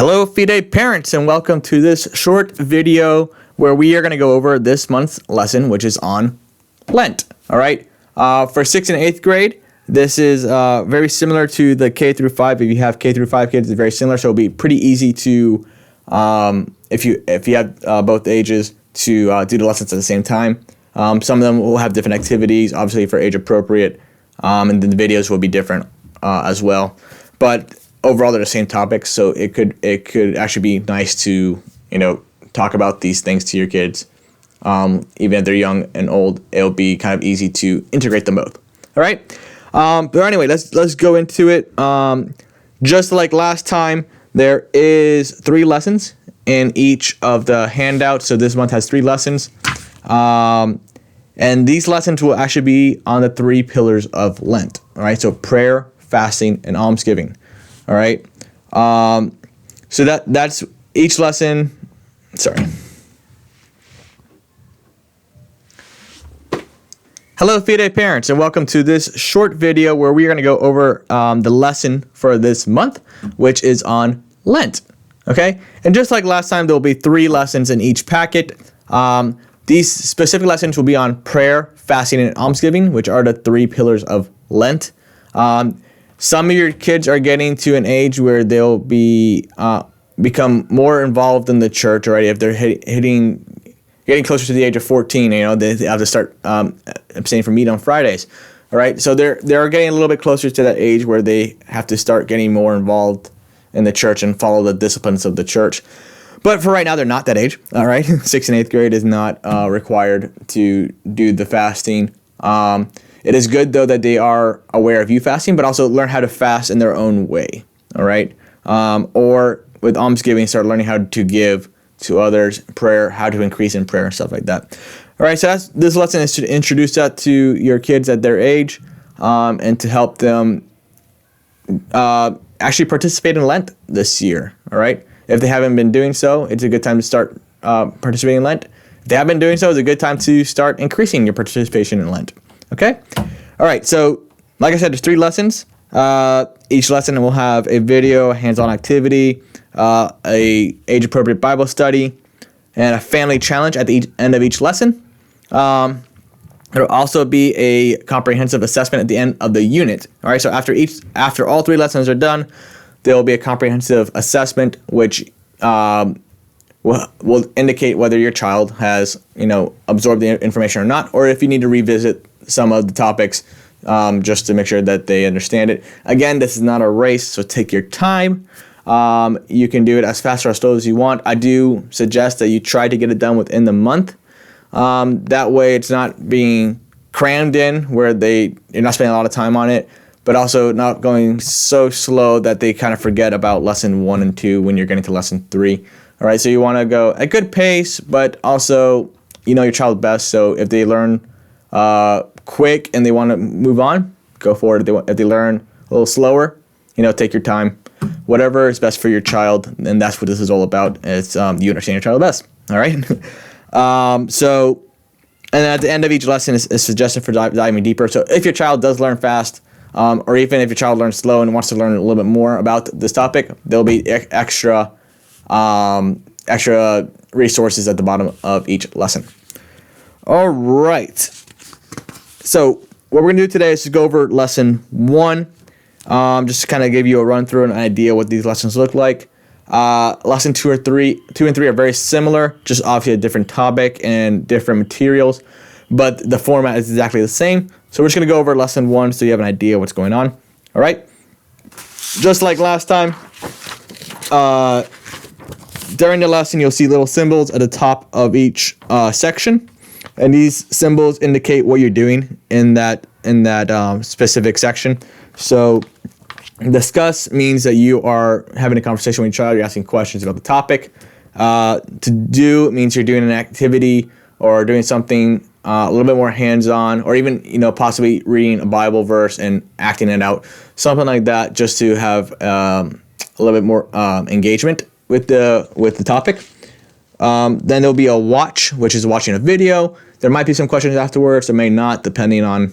Hello, Fide parents, and welcome to this short video where we are going to go over this month's lesson, which is on Lent. All right. For 6th and 8th grade, this is very similar to the K through 5. If you have K through 5 kids, it's very similar. So it'll be pretty easy to, if you have both ages, to do the lessons at the same time. Some of them will have different activities, obviously for age appropriate, and then the videos will be different as well. But overall, they're the same topics, so it could actually be nice to talk about these things to your kids, even if they're young and old. It'll be kind of easy to integrate them both. All right, but anyway, let's go into it. Just like last time, there is 3 lessons in each of the handouts. So this month has 3 lessons, and these lessons will actually be on the 3 pillars of Lent. All right, so prayer, fasting, and almsgiving. All right, so that's each lesson. Sorry. Hello, Fide parents, and welcome to this short video where we are going to go over the lesson for this month, which is on Lent. Okay, and just like last time, there will be 3 lessons in each packet. These specific lessons will be on prayer, fasting, and almsgiving, which are the 3 pillars of Lent. Some of your kids are getting to an age where they'll be become more involved in the church already. If they're getting closer to the age of 14, they have to start abstaining from meat on Fridays. All right, so they're getting a little bit closer to that age where they have to start getting more involved in the church and follow the disciplines of the church. But for right now, they're not that age. All right, 6th and 8th grade is not required to do the fasting. It is good, though, that they are aware of you fasting, but also learn how to fast in their own way, all right? Or with almsgiving, start learning how to give to others, prayer, how to increase in prayer, and stuff like that. All right, so this lesson is to introduce that to your kids at their age and to help them actually participate in Lent this year, all right? If they haven't been doing so, it's a good time to start participating in Lent. If they have been doing so, it's a good time to start increasing your participation in Lent. Okay? All right, so like I said, there's 3 lessons. Each lesson will have a video, a hands-on activity, a age-appropriate Bible study, and a family challenge at the end of each lesson. There will also be a comprehensive assessment at the end of the unit. All right, so after all 3 lessons are done, there will be a comprehensive assessment which will indicate whether your child has absorbed the information or not, or if you need to revisit some of the topics just to make sure that they understand it. Again, this is not a race, so take your time. You can do it as fast or as slow as you want. I do suggest that you try to get it done within the month. That way it's not being crammed in where you're not spending a lot of time on it, but also not going so slow that they kind of forget about lesson 1 and 2 when you're getting to lesson 3. All right, so you want to go at good pace, but also your child best. So if they learn quick and they want to move on, go for it. If they learn a little slower, take your time. Whatever is best for your child, and that's what this is all about. It's you understand your child best. All right. So, and at the end of each lesson is suggested for diving deeper. So if your child does learn fast, or even if your child learns slow and wants to learn a little bit more about this topic, there'll be extra resources at the bottom of each lesson. All right. So what we're going to do today is to go over lesson 1, just to kind of give you a run through and an idea what these lessons look like. Lesson 2 and 3 are very similar, just obviously a different topic and different materials, but the format is exactly the same. So we're just going to go over lesson 1 so you have an idea what's going on. All right. Just like last time, during the lesson, you'll see little symbols at the top of each section. And these symbols indicate what you're doing in that specific section. So discuss means that you are having a conversation with your child. You're asking questions about the topic. To do means you're doing an activity or doing something a little bit more hands-on, or even possibly reading a Bible verse and acting it out, something like that, just to have a little bit more engagement with the topic. Then there'll be a watch, which is watching a video. There might be some questions afterwards. There may not, depending on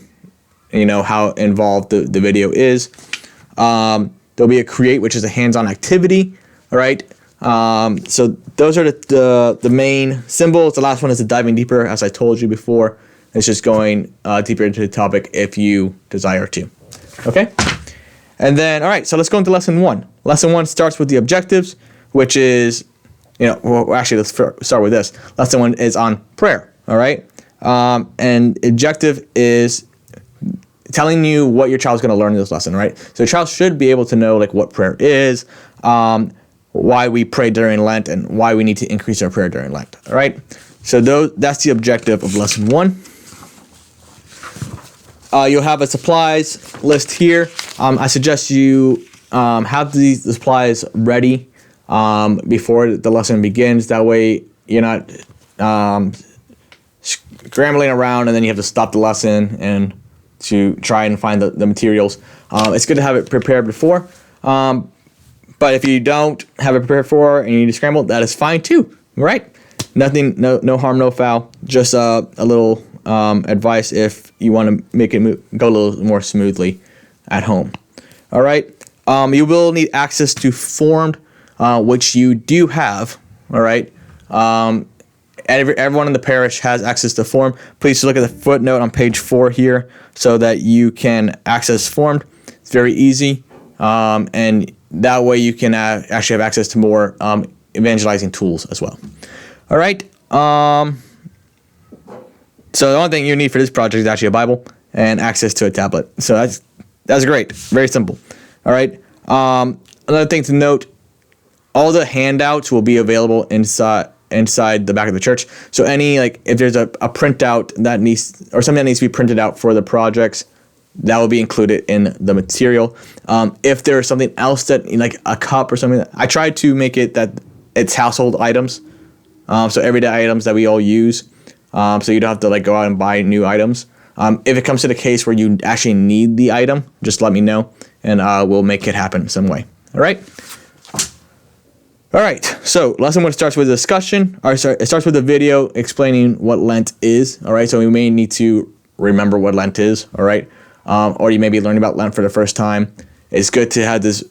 how involved the video is. There'll be a create, which is a hands-on activity. All right. So those are the main symbols. The last one is the diving deeper, as I told you before. It's just going deeper into the topic if you desire to. Okay? And then, all right, so let's go into lesson 1. Lesson 1 starts with the objectives, which is, well, actually, let's start with this. Lesson 1 is on prayer, all right? And objective is telling you what your child's going to learn in this lesson, right? So your child should be able to know, like, what prayer is, why we pray during Lent, and why we need to increase our prayer during Lent, all right? So that's the objective of lesson 1. You'll have a supplies list here. I suggest you have these supplies ready before the lesson begins. That way you're not scrambling around and then you have to stop the lesson and to try and find the materials. It's good to have it prepared before. But if you don't have it prepared for and you need to scramble, that is fine too, right? Nothing, no harm, no foul. Just a little advice if you want to make it go a little more smoothly at home. All right. You will need access to Formed, which you do have. All right. Everyone in the parish has access to Formed. Please look at the footnote on page 4 here so that you can access Formed. It's very easy, and that way you can actually have access to more evangelizing tools as well. All right. So the only thing you need for this project is actually a Bible and access to a tablet. So that's great. Very simple. All right. Another thing to note, all the handouts will be available inside the back of the church. So if there's a printout that needs, or something that needs to be printed out for the projects, that will be included in the material. If there's something else that, like a cup or something, I tried to make it that it's household items. So everyday items that we all use. So you don't have to go out and buy new items. If it comes to the case where you actually need the item, just let me know and we'll make it happen some way. All right. All right. So lesson 1 starts with a discussion. It starts with a video explaining what Lent is. All right. So we may need to remember what Lent is. All right. Or you may be learning about Lent for the first time. It's good to have this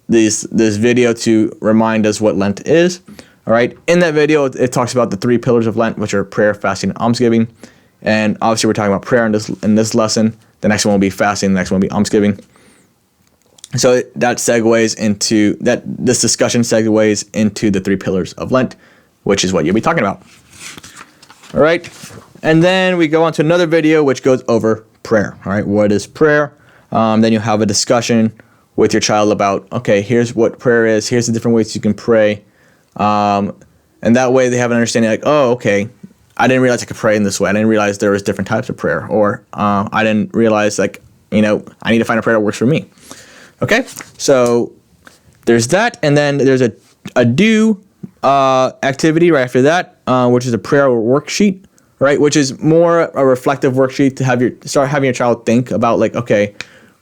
video to remind us what Lent is. All right. In that video, it talks about the 3 pillars of Lent, which are prayer, fasting, and almsgiving. And obviously, we're talking about prayer in this lesson. The next one will be fasting. The next one will be almsgiving. So that segues into that. This discussion segues into the 3 pillars of Lent, which is what you'll be talking about. All right. And then we go on to another video, which goes over prayer. All right. What is prayer? Then you'll have a discussion with your child about, okay, here's what prayer is. Here's the different ways you can pray. And that way they have an understanding like, oh, okay, I didn't realize I could pray in this way. I didn't realize there was different types of prayer. Or I didn't realize I need to find a prayer that works for me. Okay, so there's that. And then there's a do activity right after that, which is a prayer worksheet, right? Which is more a reflective worksheet to start having your child think about okay,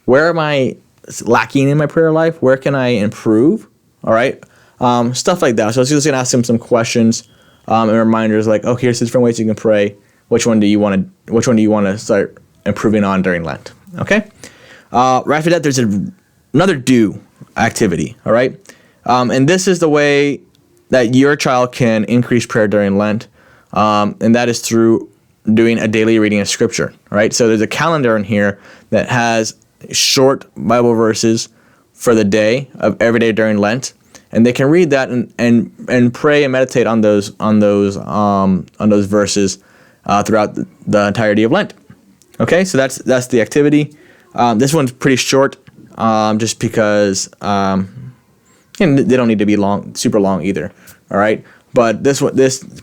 where am I lacking in my prayer life? Where can I improve? All right. Stuff like that. So it's just going to ask them some questions and reminders oh, here's the different ways you can pray. Which one do you want to start improving on during Lent? Okay. Right after that, there's another do activity. All right. And this is the way that your child can increase prayer during Lent. And that is through doing a daily reading of Scripture. Right. So there's a calendar in here that has short Bible verses for the day of every day during Lent. And they can read that and pray and meditate on those verses throughout the entirety of Lent. Okay, so that's the activity. This one's pretty short, just because they don't need to be super long either. All right, but this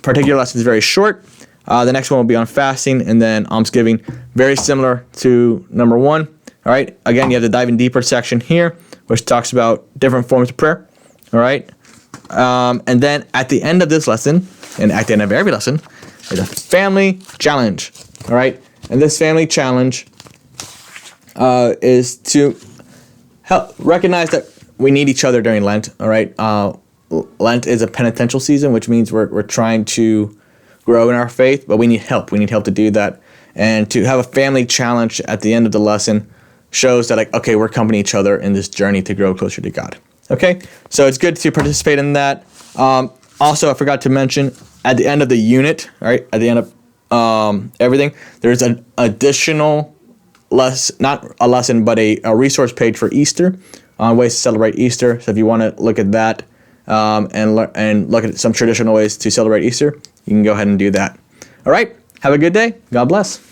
particular lesson is very short. The next one will be on fasting and then almsgiving, very similar to number 1. All right, again, you have the diving deeper section here, which talks about different forms of prayer. All right. And then at the end of this lesson, and at the end of every lesson, is a family challenge. All right. And this family challenge is to help recognize that we need each other during Lent. All right. Lent is a penitential season, which means we're trying to grow in our faith, but we need help. We need help to do that. And to have a family challenge at the end of the lesson shows that okay, we're accompanying each other in this journey to grow closer to God. Okay, so it's good to participate in that. Also, I forgot to mention at the end of the unit, all right, at the end of everything, there's an additional not a lesson, but a resource page for Easter on ways to celebrate Easter. So if you want to look at that and look at some traditional ways to celebrate Easter, you can go ahead and do that. All right, have a good day. God bless.